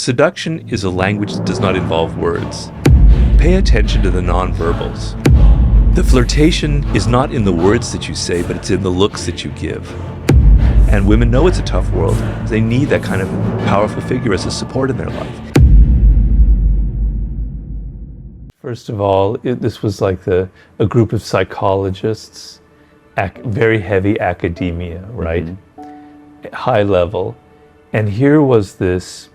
Seduction is a language that does not involve words. Pay attention to the nonverbals. The flirtation is not in the words that you say, but it's in the looks that you give. And women know it's a tough world. They need that kind of powerful figure as a support in their life. First of all, this was like a group of psychologists, very heavy academia, right? Mm-hmm. High level. And here was this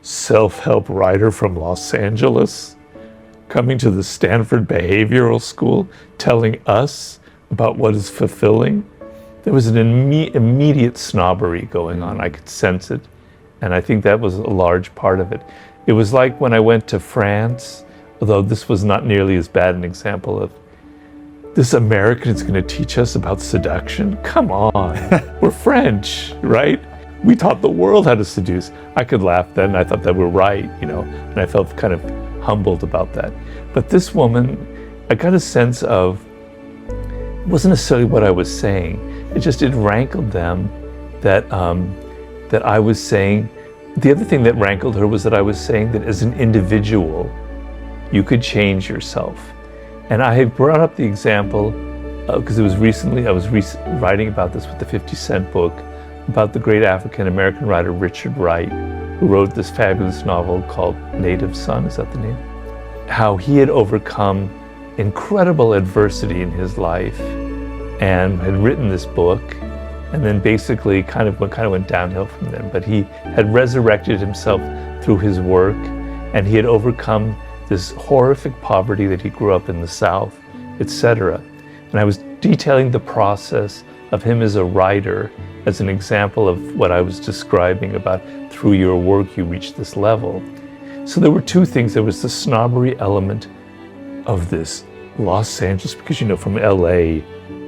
self-help writer from Los Angeles coming to the Stanford Behavioral School telling us about what is fulfilling. There was an immediate snobbery going on. I could sense it. And I think that was a large part of it. It was like when I went to France, although this was not nearly as bad an example of this American is going to teach us about seduction. Come on, we're French, right? We taught the world how to seduce. I could laugh then. I thought that we're right, and I felt kind of humbled about that. But this woman, I got a sense of, it wasn't necessarily what I was saying. It rankled them that I was saying. The other thing that rankled her was that I was saying that as an individual, you could change yourself. And I had brought up the example because it was recently, I was writing about this with the 50 Cent book, about the great African-American writer Richard Wright, who wrote this fabulous novel called Native Son, is that the name? How he had overcome incredible adversity in his life and had written this book, and then basically kind of went downhill from then. But he had resurrected himself through his work, and he had overcome this horrific poverty that he grew up in the South, etc. And I was detailing the process of him as a writer as an example of what I was describing about through your work you reach this level. So there were two things. There was the snobbery element of this Los Angeles, because from LA,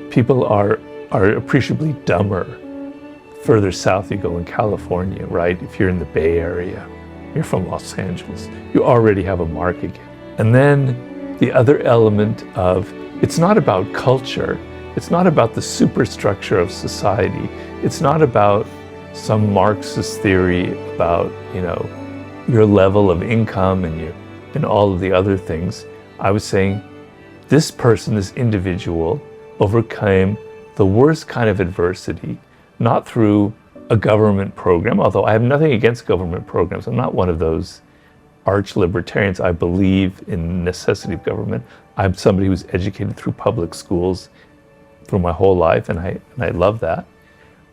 people are appreciably dumber. Further south you go in California, right? If you're in the Bay Area, you're from Los Angeles, you already have a mark again. And then the other element of, it's not about culture. It's not about the superstructure of society. It's not about some Marxist theory about, your level of income and all of the other things. I was saying this person, this individual, overcame the worst kind of adversity, not through a government program, although I have nothing against government programs. I'm not one of those arch libertarians. I believe in the necessity of government. I'm somebody who's educated through public schools through my whole life, and I love that.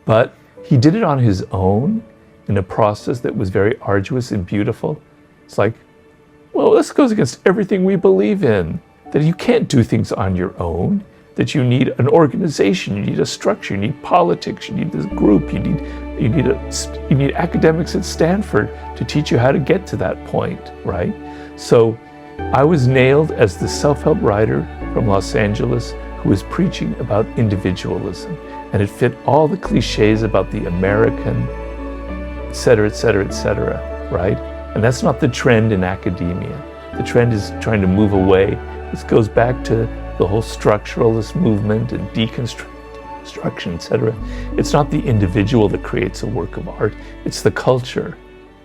But he did it on his own in a process that was very arduous and beautiful. It's like, well, this goes against everything we believe in, that you can't do things on your own, that you need an organization, you need a structure, you need politics, you need this group, you need academics at Stanford to teach you how to get to that point, right? So I was nailed as the self-help writer from Los Angeles who was preaching about individualism, and it fit all the cliches about the American, et cetera, right? And that's not the trend in academia. The trend is trying to move away. This goes back to the whole structuralist movement and deconstruction, et cetera. It's not the individual that creates a work of art, it's the culture,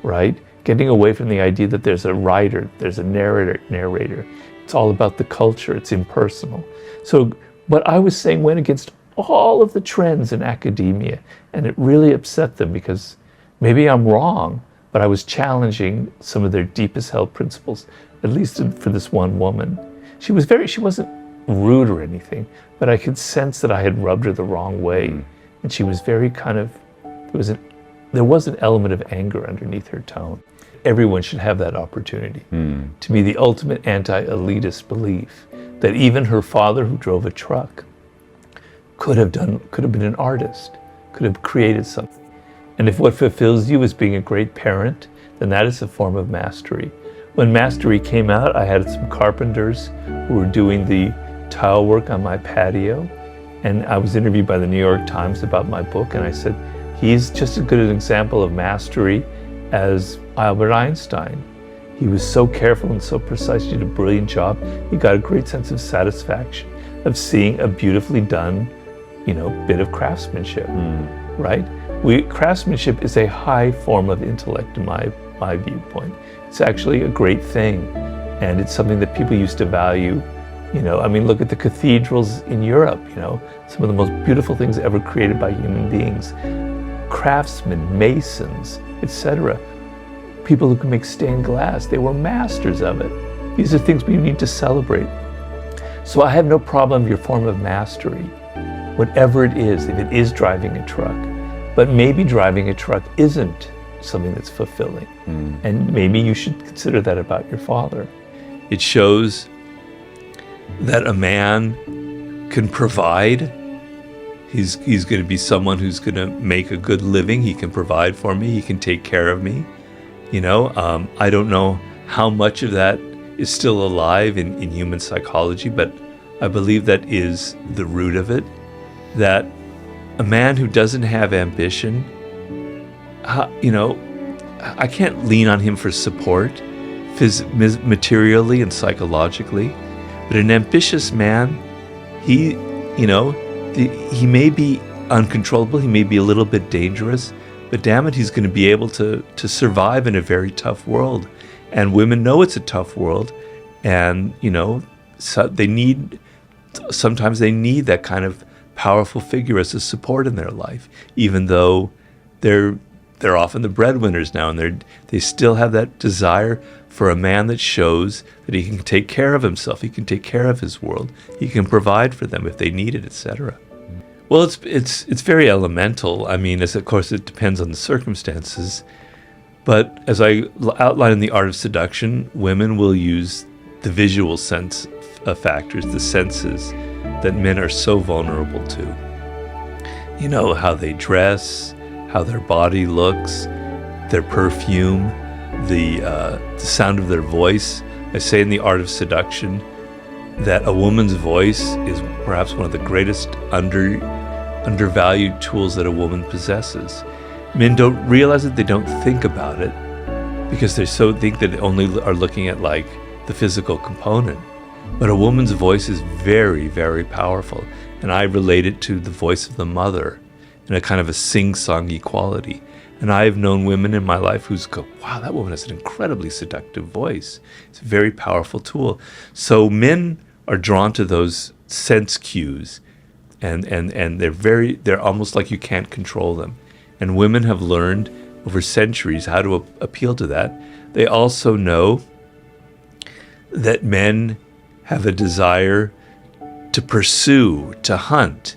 right? Getting away from the idea that there's a writer, there's a narrator. It's all about the culture, it's impersonal. So what I was saying went against all of the trends in academia, and it really upset them because maybe I'm wrong, but I was challenging some of their deepest held principles, at least for this one woman. She wasn't rude or anything, but I could sense that I had rubbed her the wrong way. And she was very there was an element of anger underneath her tone. Everyone should have that opportunity. To me, the ultimate anti-elitist belief that even her father, who drove a truck, could have been an artist, could have created something. And if what fulfills you is being a great parent, then that is a form of mastery. When Mastery came out, I had some carpenters who were doing the tile work on my patio, and I was interviewed by the New York Times about my book, and I said, he's just as good an example of mastery as Albert Einstein. He was so careful and so precise. He did a brilliant job. He got a great sense of satisfaction of seeing a beautifully done, bit of craftsmanship, right? Craftsmanship is a high form of intellect in my my viewpoint. It's actually a great thing, and it's something that people used to value. I mean, look at the cathedrals in Europe, some of the most beautiful things ever created by human beings. Craftsmen, masons, etc. People who can make stained glass, they were masters of it. These are things we need to celebrate. So I have no problem with your form of mastery, whatever it is, if it is driving a truck. But maybe driving a truck isn't something that's fulfilling. And maybe you should consider that about your father. It shows that a man can provide. He's going to be someone who's going to make a good living. He can provide for me. He can take care of me. I don't know how much of that is still alive in human psychology, but I believe that is the root of it. That a man who doesn't have ambition, I can't lean on him for support, materially and psychologically. But an ambitious man, he may be uncontrollable, he may be a little bit dangerous, but damn it, he's going to be able to survive in a very tough world. And women know it's a tough world, and sometimes they need that kind of powerful figure as a support in their life, even though they're often the breadwinners now, and they still have that desire for a man that shows that he can take care of himself, he can take care of his world, he can provide for them if they need it, etc. Well, it's very elemental. I mean, of course, it depends on the circumstances. But as I outline in The Art of Seduction, women will use the visual sense factors, the senses that men are so vulnerable to. How they dress, how their body looks, their perfume, the sound of their voice. I say in The Art of Seduction that a woman's voice is perhaps one of the greatest undervalued tools that a woman possesses. Men don't realize it, they don't think about it, because they think that they only are looking at like the physical component. But a woman's voice is very, very powerful, and I relate it to the voice of the mother in a kind of a sing-songy quality. And I've known women in my life who's go, wow, that woman has an incredibly seductive voice. It's a very powerful tool. So men are drawn to those sense cues, and they're almost like you can't control them. And women have learned over centuries how to appeal to that. They also know that men have a desire to pursue, to hunt,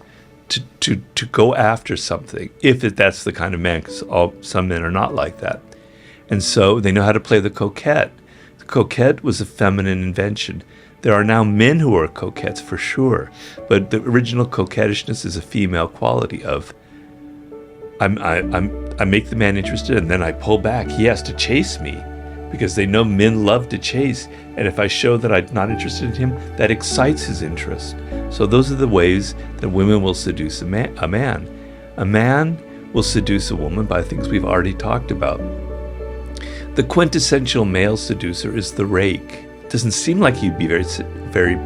to go after something, if that's the kind of man, because some men are not like that. And so they know how to play the coquette. The coquette was a feminine invention. There are now men who are coquettes for sure, but the original coquettishness is a female quality of I make the man interested, and then I pull back. He has to chase me, because they know men love to chase, and if I show that I'm not interested in him, that excites his interest. So those are the ways that women will seduce a man. A man will seduce a woman by things we've already talked about. The quintessential male seducer is the rake. It doesn't seem like he'd be very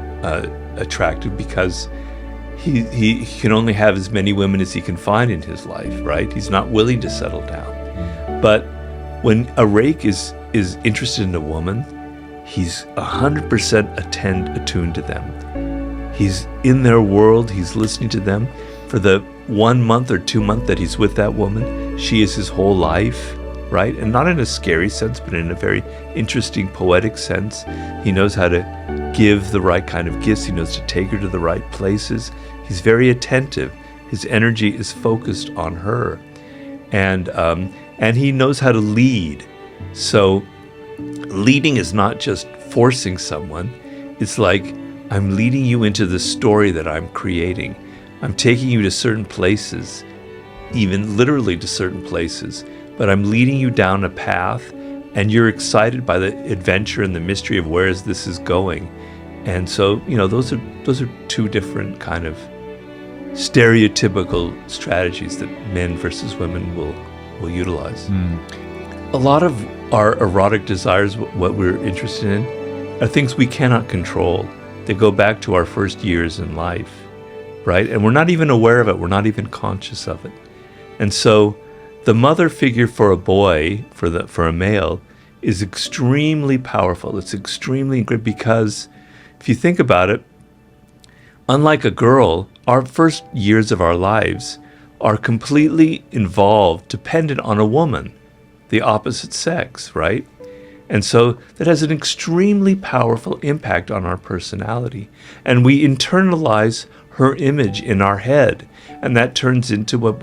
attractive, because he can only have as many women as he can find in his life, right? He's not willing to settle down. But when a rake is interested in a woman, he's 100% attuned to them. He's in their world, he's listening to them. For the 1 month or 2 months that he's with that woman, she is his whole life, right? And not in a scary sense, but in a very interesting, poetic sense. He knows how to give the right kind of gifts. He knows to take her to the right places. He's very attentive. His energy is focused on her. And he knows how to lead. So leading is not just forcing someone. It's like, I'm leading you into the story that I'm creating. I'm taking you to certain places, even literally to certain places, but I'm leading you down a path, and you're excited by the adventure and the mystery of where this is going. And so, those are two different kind of stereotypical strategies that men versus women will utilize. A lot of our erotic desires, what we're interested in, are things we cannot control. They go back to our first years in life, right? And we're not even aware of it. We're not even conscious of it. And so The mother figure for a boy, for a male, is extremely powerful. It's extremely good because if you think about it, unlike a girl, our first years of our lives are completely involved, dependent on a woman, the opposite sex, right? And so that has an extremely powerful impact on our personality. And we internalize her image in our head. And that turns into what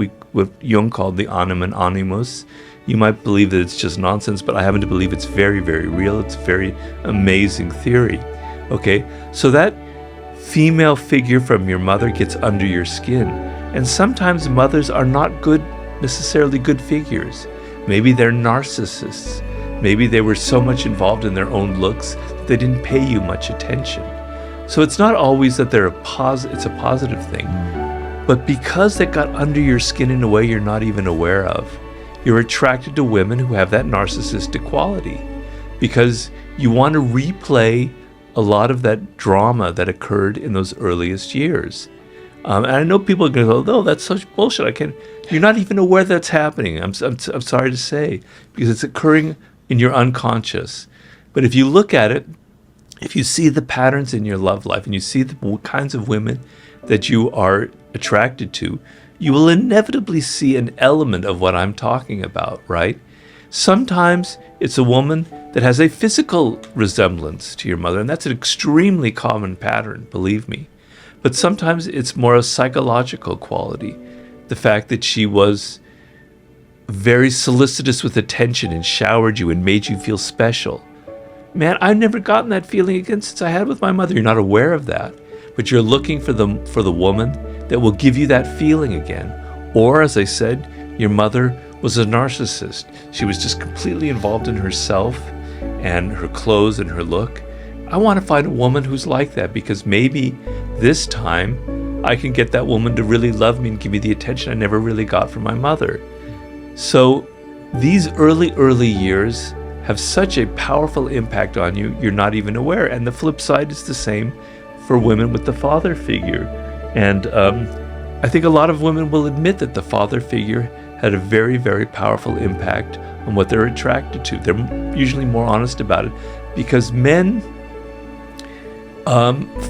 Jung called the animum and animus. You might believe that it's just nonsense, but I happen to believe it's very, very real. It's a very amazing theory. Okay, so that female figure from your mother gets under your skin. And sometimes mothers are not necessarily good figures. Maybe they're narcissists. Maybe they were so much involved in their own looks that they didn't pay you much attention. So it's not always that it's a positive thing. But because they got under your skin in a way you're not even aware of, you're attracted to women who have that narcissistic quality because you want to replay a lot of that drama that occurred in those earliest years. And I know people are going to go, "No, that's such bullshit. You're not even aware that's happening." I'm sorry to say, because it's occurring in your unconscious. But if you look at it, if you see the patterns in your love life and you see the kinds of women that you are attracted to, you will inevitably see an element of what I'm talking about, right? Sometimes it's a woman that has a physical resemblance to your mother, and that's an extremely common pattern, believe me. But sometimes it's more a psychological quality. The fact that she was very solicitous with attention and showered you and made you feel special. Man, I've never gotten that feeling again since I had with my mother. You're not aware of that, but you're looking for the woman that will give you that feeling again. Or, as I said, your mother was a narcissist. She was just completely involved in herself and her clothes and her look. I want to find a woman who's like that because maybe this time I can get that woman to really love me and give me the attention I never really got from my mother. So these early years have such a powerful impact on you, you're not even aware. And the flip side is the same for women with the father figure. And I think a lot of women will admit that the father figure had a very, very powerful impact on what they're attracted to. They're usually more honest about it because men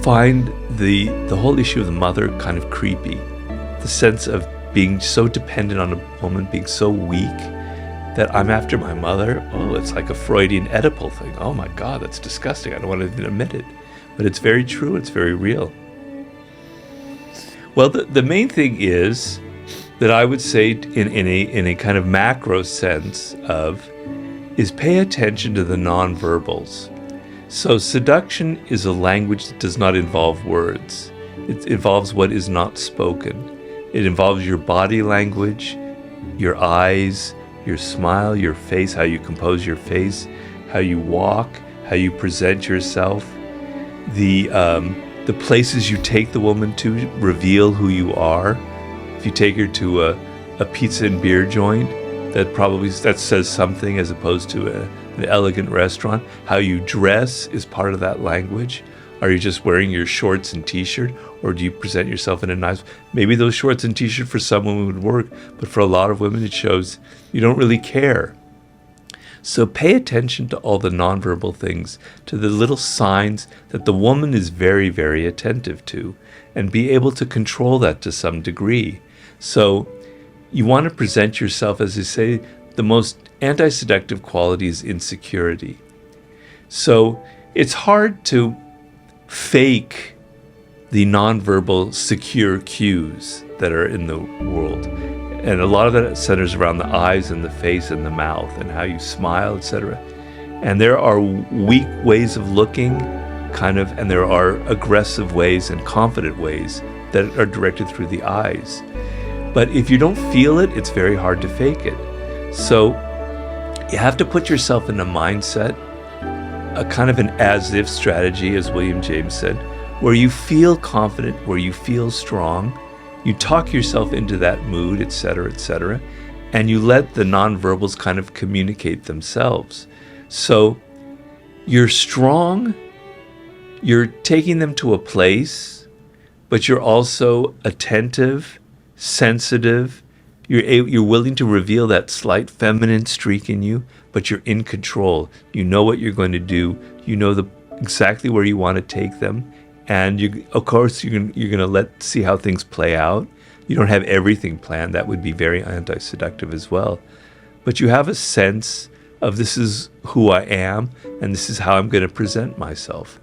find the whole issue of the mother kind of creepy. The sense of being so dependent on a woman, being so weak that I'm after my mother. Oh, it's like a Freudian Oedipal thing. Oh my God, that's disgusting. I don't want to even admit it. But it's very true. It's very real. Well, the main thing is that I would say in a kind of macro sense is pay attention to the nonverbals. So seduction is a language that does not involve words. It involves what is not spoken. It involves your body language, your eyes, your smile, your face, how you compose your face, how you walk, how you present yourself, the places you take the woman to reveal who you are. If you take her to a pizza and beer joint, that says something as opposed to an elegant restaurant. How you dress is part of that language. Are you just wearing your shorts and t-shirt, or do you present yourself in a nice... Maybe those shorts and t-shirt for some women would work, but for a lot of women it shows you don't really care. So pay attention to all the nonverbal things, to the little signs that the woman is very, very attentive to, and be able to control that to some degree. So you want to present yourself, as they say, the most anti-seductive quality is insecurity. So it's hard to fake the nonverbal secure cues that are in the world. And a lot of that centers around the eyes and the face and the mouth and how you smile, etc. And there are weak ways of looking, and there are aggressive ways and confident ways that are directed through the eyes. But if you don't feel it, it's very hard to fake it. So you have to put yourself in a mindset, a kind of an as-if strategy, as William James said, where you feel confident, where you feel strong, you talk yourself into that mood, etc., and you let the nonverbals kind of communicate themselves. So you're strong, you're taking them to a place, but you're also attentive, sensitive, You're willing to reveal that slight feminine streak in you, but you're in control. You know what you're going to do. You know exactly where you want to take them, and of course you're going to see how things play out. You don't have everything planned. That would be very anti-seductive as well. But you have a sense of, this is who I am, and this is how I'm going to present myself.